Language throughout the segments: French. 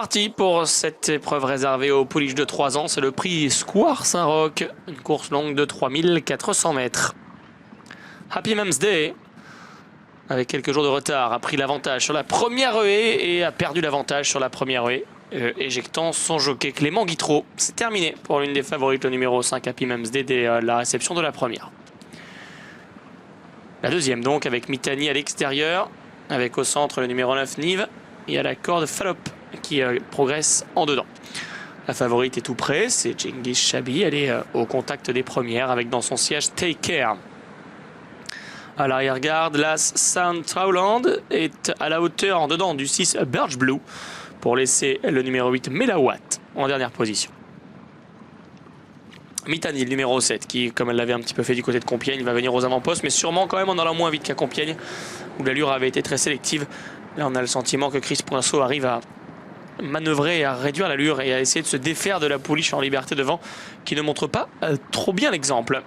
parti pour cette épreuve réservée aux pouliches de 3 ans. C'est le prix Square Saint-Roch, une course longue de 3400 mètres. Happy Mems Day, avec quelques jours de retard, a pris l'avantage sur la première haie et a perdu l'avantage sur la première haie, éjectant son jockey Clément Guitreau. C'est terminé pour l'une des favorites, le numéro 5 Happy Mems Day, dès la réception de la première. La deuxième donc, avec Mitani à l'extérieur, avec au centre le numéro 9 Nive, et à la corde Fallop qui progresse en dedans. La favorite est tout près, c'est Genghis Chabi. Elle est au contact des premières avec dans son siège Take Care. À l'arrière-garde, l'As Sound Trowland est à la hauteur en dedans du 6 Birch Blue pour laisser le numéro 8 Melawatt en dernière position. Mitani, le numéro 7, qui, comme elle l'avait un petit peu fait du côté de Compiègne, va venir aux avant-postes, mais sûrement quand même en allant moins vite qu'à Compiègne, où l'allure avait été très sélective. Là, on a le sentiment que Chris Poinceau arrive à manœuvrer et à réduire l'allure et à essayer de se défaire de la pouliche en liberté devant, qui ne montre pas trop bien l'exemple.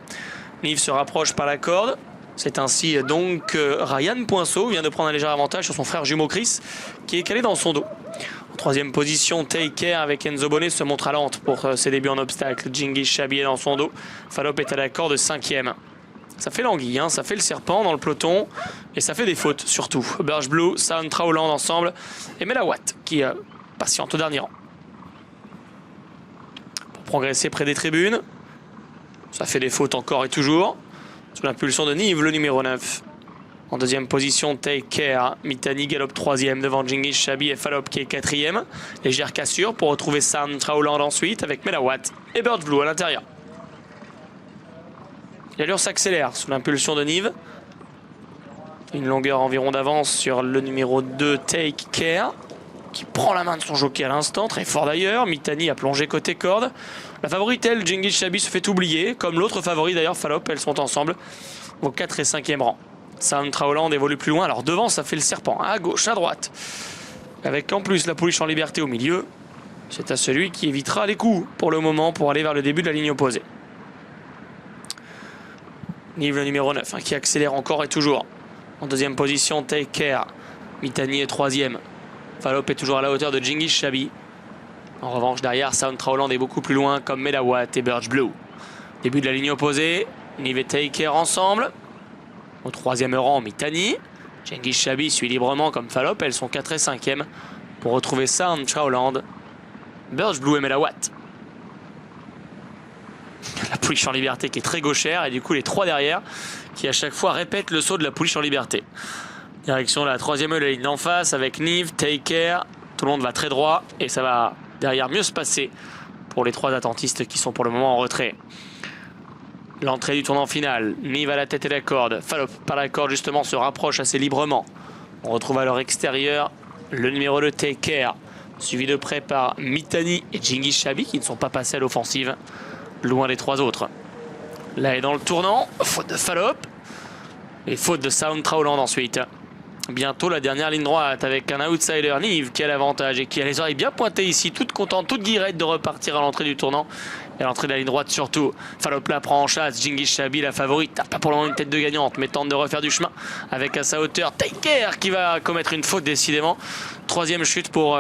Nive se rapproche par la corde. C'est ainsi donc Ryan Poinceau vient de prendre un léger avantage sur son frère jumeau Chris, qui est calé dans son dos. En troisième position, Take Care avec Enzo Bonnet se montre à lente pour ses débuts en obstacle. Genghis Chabi est dans son dos. Fallop est à la corde 5e. Ça fait l'anguille, hein, ça fait le serpent dans le peloton et ça fait des fautes surtout. Birch Blue, Sound Trowland ensemble et Melawatt qui patiente au dernier rang. Pour progresser près des tribunes, ça fait des fautes encore et toujours. Sous l'impulsion de Nive, le numéro 9. En deuxième position, Take Care. Mitani galope 3e devant Genghis Chabi et Fallop qui est 4e. Légère cassure pour retrouver Sound Trowland ensuite avec Melawatt et Birch Blue à l'intérieur. L'allure s'accélère sous l'impulsion de Nive. Une longueur environ d'avance sur le numéro 2 Take Care, qui prend la main de son jockey à l'instant, très fort d'ailleurs. Mitani a plongé côté corde. La favorite, elle, Genghis Chabi, se fait oublier, comme l'autre favori d'ailleurs, Fallop. Elles sont ensemble au 4 et 5e rang. Sound Trowland évolue plus loin, alors devant ça fait le serpent, à gauche, à droite. Avec en plus la pouliche en liberté au milieu. C'est à celui qui évitera les coups pour le moment pour aller vers le début de la ligne opposée. Nive, le numéro 9, qui accélère encore et toujours. En deuxième position, Take Care. Mitani est 3e. Fallop est toujours à la hauteur de Genghis Chabi. En revanche, derrière, Sound Trowland est beaucoup plus loin, comme Melawatt et Birch Blue. Début de la ligne opposée. Nive et Take Care ensemble. Au 3e rang, Mitani. Genghis Chabi suit librement comme Fallop. Elles sont 4 et 5e pour retrouver Sound Trowland, Birch Blue et Melawatt. La pouliche en liberté qui est très gauchère et du coup les 3 derrière qui à chaque fois répètent le saut de la pouliche en liberté. Direction la 3e de la ligne d'en face avec Nive, Take Care. Tout le monde va très droit et ça va derrière mieux se passer pour les 3 attentistes qui sont pour le moment en retrait. L'entrée du tournant final. Nive à la tête et la corde. Fallop par la corde justement se rapproche assez librement. On retrouve à leur extérieur le numéro 2 Take Care, suivi de près par Mitani et Genghis Chabi qui ne sont pas passés à l'offensive, loin des 3 autres. Là est dans le tournant, faute de Fallop et faute de Sound Trowland ensuite. Bientôt la dernière ligne droite avec un outsider Nive qui a l'avantage et qui a les oreilles bien pointées ici, toute contente, toute guirette de repartir à l'entrée du tournant. Et à l'entrée de la ligne droite surtout. Fallop la prend en chasse. Genghis Chabi, la favorite, n'a pas pour le moment une tête de gagnante, mais tente de refaire du chemin avec à sa hauteur Take Care qui va commettre une faute décidément. 3e chute pour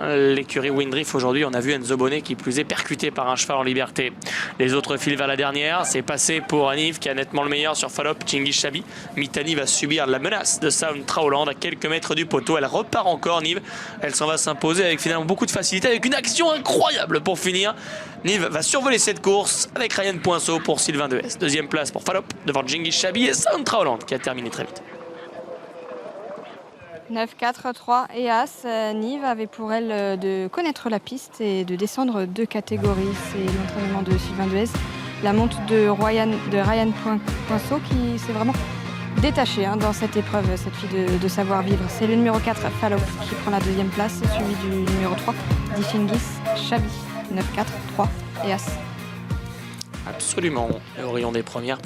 l'écurie Windriff aujourd'hui. On a vu Enzo Bonnet qui plus est percuté par un cheval en liberté. Les autres filent vers la dernière. C'est passé pour Nive qui a nettement le meilleur sur Fallop. Genghis Chabi. Mitani va subir la menace de Sound Trowland à quelques mètres du poteau. Elle repart encore Nive. Elle s'en va s'imposer avec finalement beaucoup de facilité, avec une action incroyable pour finir. Nive va survoler cette course avec Ryan Poinceau pour Sylvain Dehaes. 2e place pour Fallop devant Genghis Chabi et Sound Trowland qui a terminé très vite. 9, 4, 3 et As. Nive avait pour elle de connaître la piste et de descendre 2 catégories. C'est l'entraînement de Sylvain Dehaes. La monte de Ryan Poinceau qui s'est vraiment détachée dans cette épreuve, cette fille de savoir-vivre. C'est le numéro 4, Fallop, qui prend la 2e place, suivi du numéro 3, Genghis Chabi. 9, 4, 3 et As. Absolument. Le rayon des premières